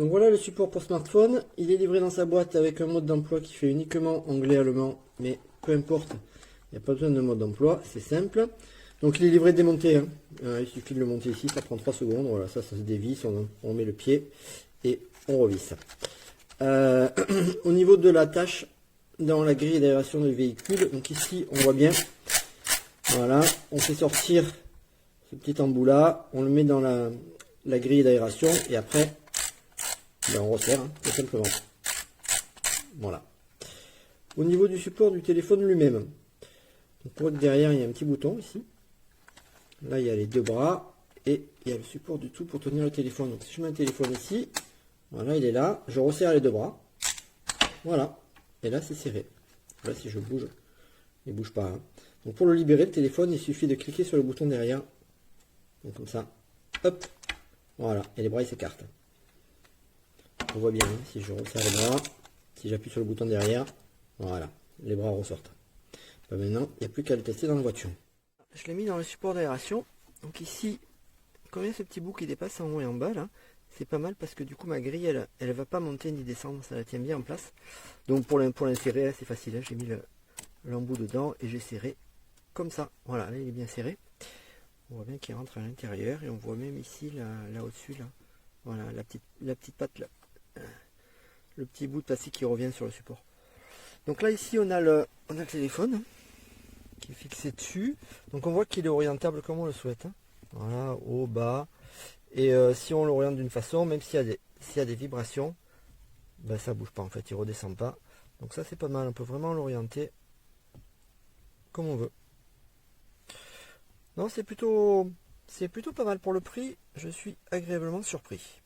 Donc voilà le support pour smartphone. Il est livré dans sa boîte avec un mode d'emploi qui fait uniquement anglais-allemand, mais peu importe, il n'y a pas besoin de mode d'emploi, c'est simple. Donc il est livré démonté, hein. Il suffit de le monter ici, ça prend 3 secondes. Voilà, ça se dévisse, on met le pied et on revisse. Au niveau de la tâche dans la grille d'aération du véhicule, donc ici on voit bien, voilà, on fait sortir ce petit embout là, on le met dans la grille d'aération et après ben, on resserre, hein, tout simplement. Voilà. Au niveau du support du téléphone lui-même, pour être derrière il y a un petit bouton ici, là il y a les deux bras et il y a le support du tout pour tenir le téléphone. Donc si je mets un téléphone ici, voilà, il est là, je resserre les deux bras, voilà, et là c'est serré. Là si je bouge, il ne bouge pas, hein. Donc pour le libérer le téléphone, il suffit de cliquer sur le bouton derrière, donc comme ça, hop, voilà, et les bras ils s'écartent. On voit bien, hein, si je resserre les bras, si j'appuie sur le bouton derrière, voilà, les bras ressortent. Ben maintenant, il n'y a plus qu'à le tester dans la voiture. Je l'ai mis dans le support d'aération, donc ici, comme il y a ce petit bout qui dépasse en haut et en bas, là, c'est pas mal parce que du coup ma grille, elle ne va pas monter ni descendre, ça la tient bien en place. Donc pour l'insérer, c'est facile, hein, j'ai mis l'embout dedans et j'ai serré comme ça. Voilà, là il est bien serré. On voit bien qu'il rentre à l'intérieur et on voit même ici, là au-dessus, là, voilà, la petite patte là. Le petit bout de plastique qui revient sur le support. Donc là ici on a le téléphone hein, qui est fixé dessus. Donc on voit qu'il est orientable comme on le souhaite. Hein. Voilà, haut, bas. Et si on l'oriente d'une façon, même s'il y a des vibrations, ben ça bouge pas en fait, il redescend pas. Donc ça c'est pas mal, on peut vraiment l'orienter comme on veut. Non, c'est plutôt pas mal pour le prix, je suis agréablement surpris.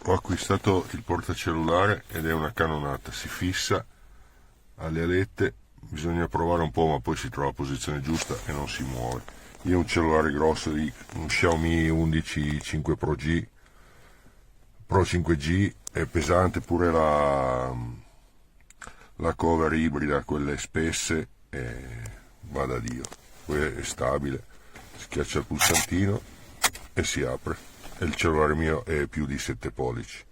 Ho acquistato il portacellulare ed è una canonata, si fissa alle alette, bisogna provare un po' ma poi si trova la posizione giusta e non si muove. Io ho un cellulare grosso di un Xiaomi 11 5 Pro G, Pro 5G, è pesante pure la cover ibrida, quelle spesse, va da Dio. Poi è stabile, schiaccia il pulsantino e si apre. E il cellulare mio è più di 7 pollici.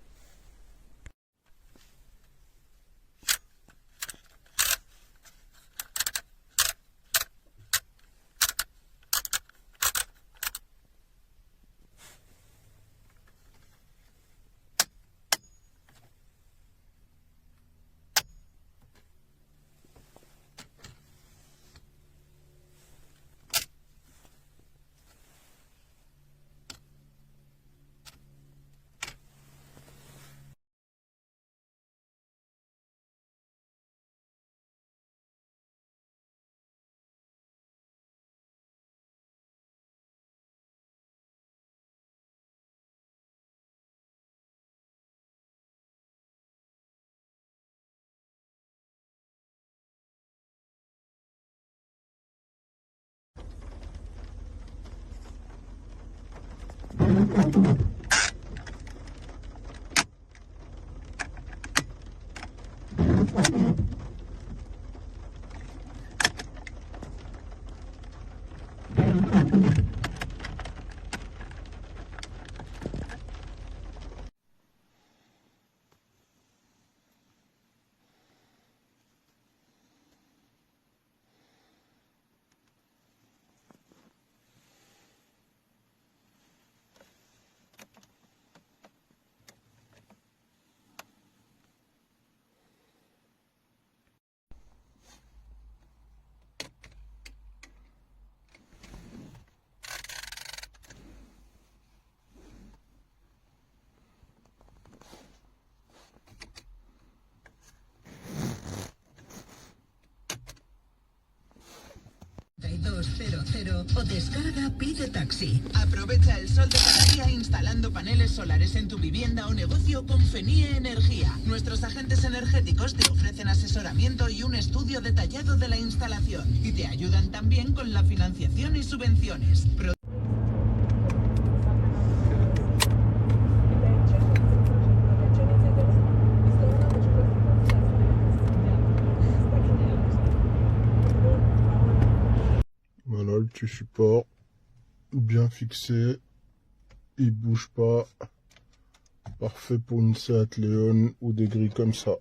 O descarga Pide Taxi. Aprovecha el sol de cada día instalando paneles solares en tu vivienda o negocio con Fenie Energía. Nuestros agentes energéticos te ofrecen asesoramiento y un estudio detallado de la instalación. Y te ayudan también con la financiación y subvenciones. Voilà le petit support, bien fixé, il bouge pas, parfait pour une Seat Leon ou des grilles comme ça.